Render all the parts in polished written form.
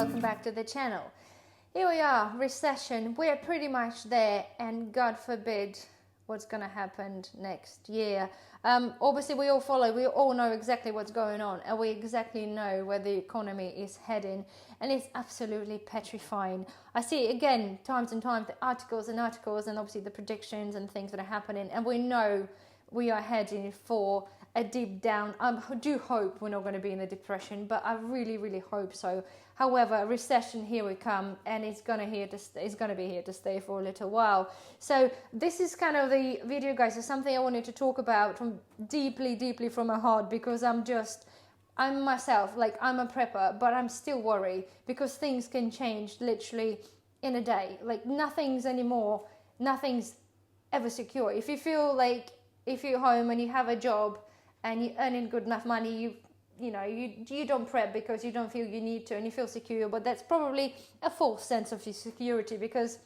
welcome back to the channel. Here we are, recession, we're pretty much there, and God forbid what's going to happen next year. Obviously we all know exactly what's going on, and we exactly know where the economy is heading, and it's absolutely petrifying. I see again times and times the articles and obviously the predictions and things that are happening, and we know we are heading for a deep down. I do hope we're not going to be in a depression, but I really hope so. However, a recession, here we come, and it's going to be here to stay for a little while. So this is kind of the video, guys. It's something I wanted to talk about from deeply from my heart, because I'm myself, like, I'm a prepper, but I'm still worried because things can change literally in a day. Like, nothing's ever secure. If you feel like, if you're home and you have a job and you're earning good enough money, you don't prep because you don't feel you need to, and you feel secure. But that's probably a false sense of security, because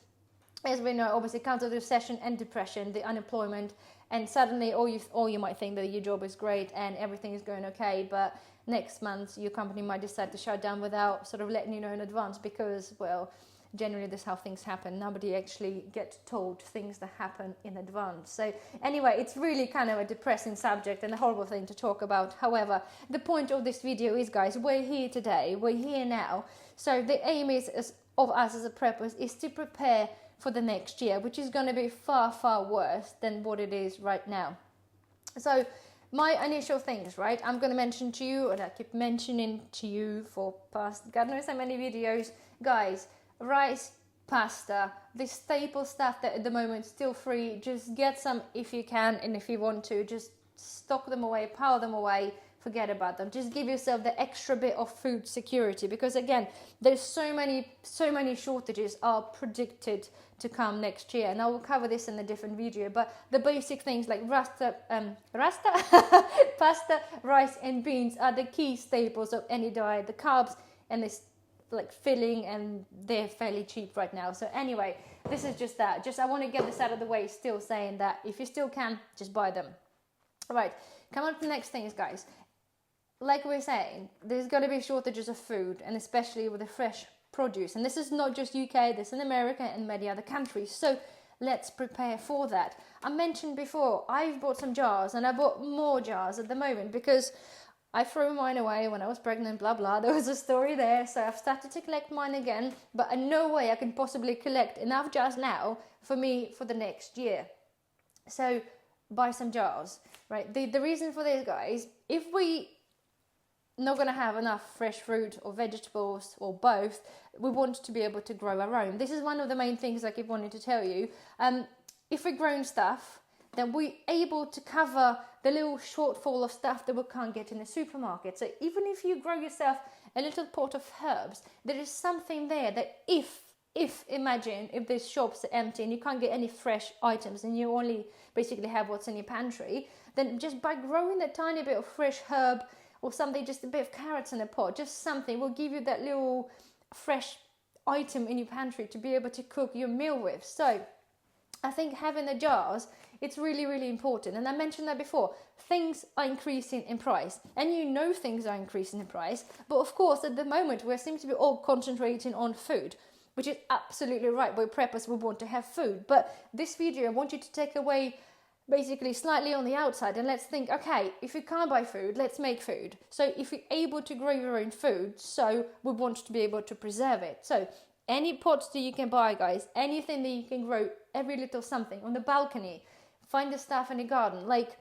as we know, obviously comes with recession and depression, the unemployment, and suddenly or you might think that your job is great and everything is going okay, but next month your company might decide to shut down without sort of letting you know in advance, because, well, generally this is how things happen. Nobody actually gets told things that happen in advance. So anyway, it's really kind of a depressing subject and a horrible thing to talk about. However, the point of this video is, guys, we're here today, we're here now. So the aim of us as a preppers is to prepare for the next year, which is going to be far worse than what it is right now. So my initial things, right, I'm going to mention to you, and I keep mentioning to you for past God knows how many videos, guys. Rice, pasta, the staple stuff that at the moment is still free. Just get some if you can, and if you want to, just stock them away, pile them away, forget about them. Just give yourself the extra bit of food security, because again, there's so many shortages are predicted to come next year, and I will cover this in a different video. But the basic things like pasta, rice and beans are the key staples of any diet. The carbs and this like filling, and they're fairly cheap right now. So anyway, this is just that. I want to get this out of the way, still saying that if you still can, just buy them. All right, come on to the next things, guys. Like we're saying, there's going to be shortages of food, and especially with the fresh produce. And this is not just UK, this is in America and many other countries. So let's prepare for that. I mentioned before, I've bought some jars, and I bought more jars at the moment because I threw mine away when I was pregnant, blah, blah. There was a story there. So I've started to collect mine again, but in no way I can possibly collect enough jars now for me for the next year. So buy some jars, right? The reason for this, guys, if we not going to have enough fresh fruit or vegetables or both, we want to be able to grow our own. This is one of the main things I keep wanting to tell you. If we're growing stuff, then we're able to cover the little shortfall of stuff that we can't get in the supermarket. So even if you grow yourself a little pot of herbs, there is something there that imagine if these shops are empty and you can't get any fresh items and you only basically have what's in your pantry, then just by growing a tiny bit of fresh herb or something, just a bit of carrots in a pot, just something will give you that little fresh item in your pantry to be able to cook your meal with. So I think having the jars, it's really important. And I mentioned that before, things are increasing in price, and things are increasing in price. But of course, at the moment, we seem to be all concentrating on food, which is absolutely right. We're preppers, we want to have food. But this video, I want you to take away basically slightly on the outside, and let's think, okay, if you can't buy food, let's make food. So if you're able to grow your own food, so we want to be able to preserve it. So any pots that you can buy, guys, anything that you can grow, every little something on the balcony, find the stuff in the garden. Like,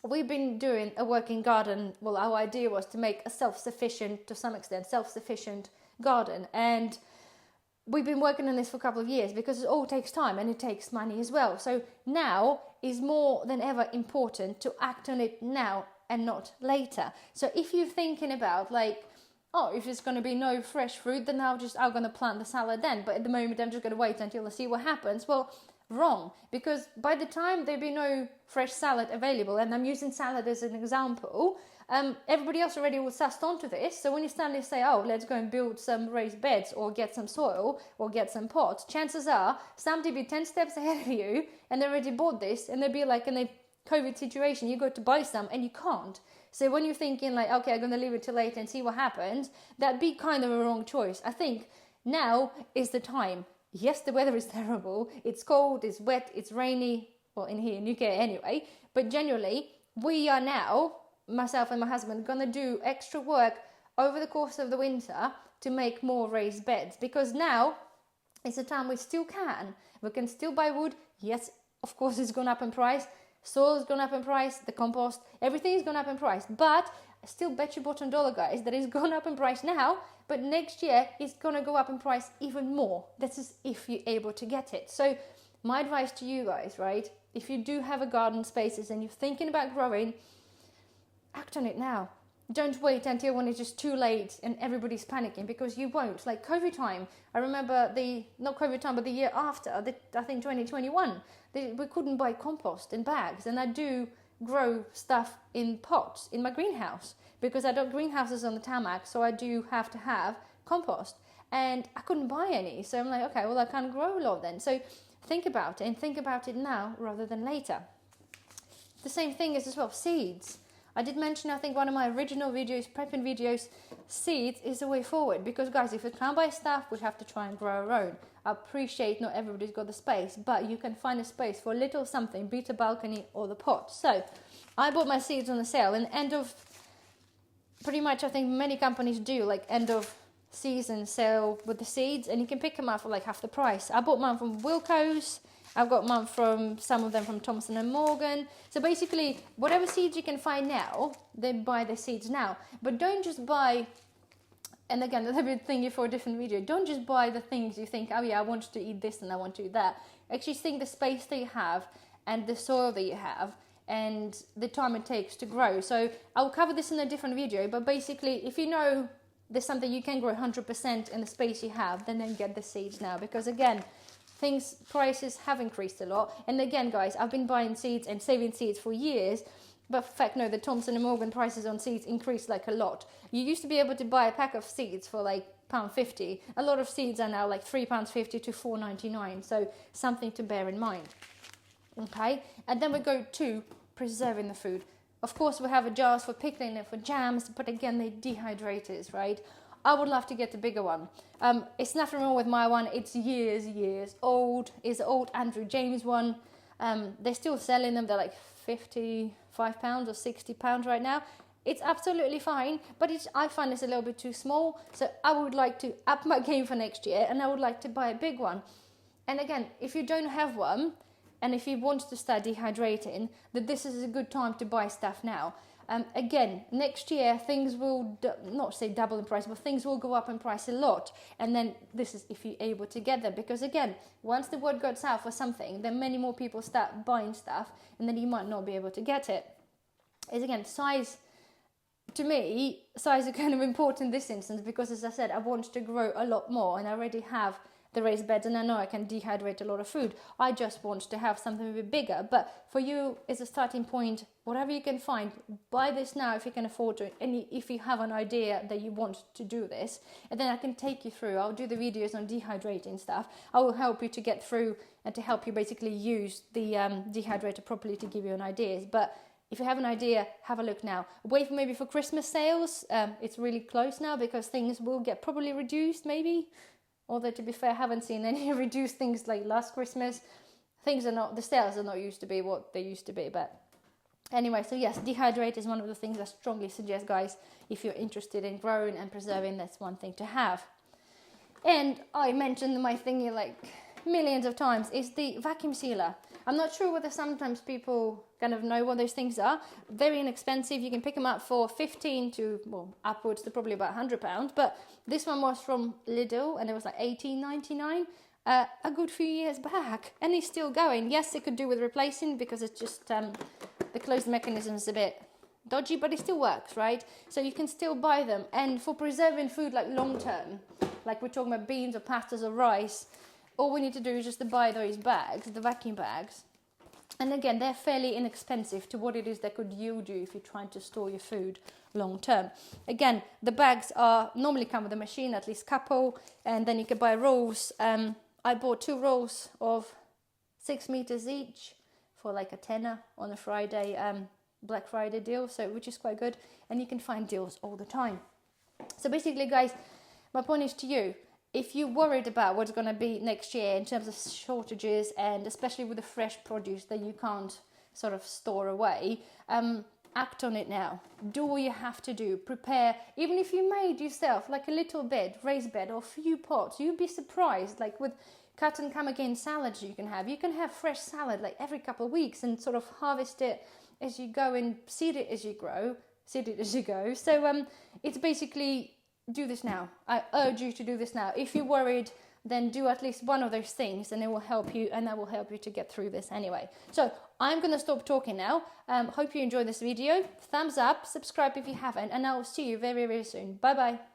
we've been doing a working garden. Well, our idea was to make a self-sufficient garden, and we've been working on this for a couple of years because it all takes time and it takes money as well. So now is more than ever important to act on it now and not later. So if you're thinking about, like, oh, if it's going to be no fresh fruit, then I'm going to plant the salad then. But at the moment, I'm just going to wait until I see what happens. Well, wrong, because by the time there'll be no fresh salad available, and I'm using salad as an example, everybody else already will sussed onto this. So when you suddenly say, oh, let's go and build some raised beds or get some soil or get some pots, chances are somebody will be 10 steps ahead of you and they already bought this, and they'll be like, and they COVID situation, you go to buy some and you can't. So when you're thinking like, okay, I'm going to leave it till later and see what happens, that'd be kind of a wrong choice. I think now is the time. Yes, the weather is terrible. It's cold, it's wet, it's rainy. Well, in here in UK anyway. But generally, we are now, myself and my husband, going to do extra work over the course of the winter to make more raised beds. Because now it's a time we still can. We can still buy wood. Yes, of course, it's gone up in price. Soil's gone up in price, the compost, everything's gone up in price. But I still bet you bottom dollar, guys, that it's gone up in price now, but next year it's going to go up in price even more. This is if you're able to get it. So my advice to you guys, right, if you do have a garden spaces and you're thinking about growing, act on it now. Don't wait until when it's just too late and everybody's panicking, because you won't. Like COVID time, I remember not COVID time, but the year after, I think 2021, we couldn't buy compost in bags. And I do grow stuff in pots in my greenhouse because I don't greenhouses on the tarmac, so I do have to have compost. And I couldn't buy any. So I'm like, okay, well, I can't grow a lot then. So think about it, and think about it now rather than later. The same thing is as well, seeds. I did mention, I think one of my original videos, prepping videos, seeds is the way forward. Because guys, if we can't buy stuff, we have to try and grow our own. I appreciate not everybody's got the space, but you can find a space for a little something, be it a balcony or the pot. So I bought my seeds on the sale, and end of, pretty much I think many companies do, like end of season sale with the seeds, and you can pick them up for like half the price. I bought mine from Wilco's. I've got mine from, some of them from Thompson & Morgan. So basically, whatever seeds you can find now, then buy the seeds now. But don't just buy, and again, that'll be a thing for a different video. Don't just buy the things you think, oh yeah, I want to eat this and I want to eat that. Actually think the space that you have and the soil that you have and the time it takes to grow. So I'll cover this in a different video, but basically, if you know there's something you can grow 100% in the space you have, then get the seeds now. Because again, prices have increased a lot. And again, guys, I've been buying seeds and saving seeds for years, but in fact, no, the Thompson & Morgan prices on seeds increased like a lot. You used to be able to buy a pack of seeds for like £1.50. A lot of seeds are now like £3.50 to £4.99. So something to bear in mind. Okay, and then we go to preserving the food. Of course, we have jars for pickling and for jams, but again, they're dehydrators, right? I would love to get a bigger one. It's nothing wrong with my one. It's years old. It's an old Andrew James one. They're still selling them. They're like £55 or £60 right now. It's absolutely fine, but I find it's a little bit too small. So I would like to up my game for next year, and I would like to buy a big one. And again, if you don't have one, and if you want to start dehydrating, then this is a good time to buy stuff now. Again, next year, things will, not say double in price, but things will go up in price a lot. And then this is if you're able to get them. Because again, once the word goes out for something, then many more people start buying stuff, and then you might not be able to get it. Is again, size, to me, size is kind of important in this instance, because as I said, I want to grow a lot more, and I already have the raised beds, and I know I can dehydrate a lot of food. I just want to have something a bit bigger. But for you, as a starting point, whatever you can find, buy this now if you can afford to, and if you have an idea that you want to do this, and then I can take you through. I'll do the videos on dehydrating stuff. I will help you to get through and to help you basically use the dehydrator properly to give you an ideas. But if you have an idea, have a look now. Wait for maybe for Christmas sales. It's really close now, because things will get probably reduced maybe. Although, to be fair, I haven't seen any reduced things like last Christmas. The sales are not used to be what they used to be. But anyway, so yes, dehydrate is one of the things I strongly suggest, guys. If you're interested in growing and preserving, that's one thing to have. And I mentioned my thingy like millions of times, is the vacuum sealer. I'm not sure whether sometimes people kind of know what those things are. Very inexpensive. You can pick them up for 15 to, well, upwards to probably about £100. But this one was from Lidl, and it was like £18.99 a good few years back. And it's still going. Yes, it could do with replacing, because it's just the closed mechanism is a bit dodgy, but it still works, right? So you can still buy them. And for preserving food like long term, like we're talking about beans or pastas or rice, all we need to do is just to buy those bags, the vacuum bags. And again, they're fairly inexpensive to what it is that could yield you if you're trying to store your food long term. Again, the bags normally come with a machine, at least couple, and then you can buy rolls. I bought 2 rolls of 6 meters each for like a tenner on a Friday, Black Friday deal, so which is quite good. And you can find deals all the time. So basically, guys, my point is to you, if you're worried about what's going to be next year in terms of shortages, and especially with the fresh produce that you can't sort of store away, act on it now. Do what you have to do. Prepare, even if you made yourself like a little bed, raised bed, or a few pots, you'd be surprised, like with cut and come again salads you can have fresh salad like every couple of weeks and sort of harvest it as you go and seed it as you go. So it's basically, do this now. I urge you to do this now. If you're worried, then do at least one of those things, and it will help you, and that will help you to get through this anyway. So I'm going to stop talking now. Hope you enjoyed this video. Thumbs up, subscribe if you haven't, and I'll see you very, very soon. Bye bye.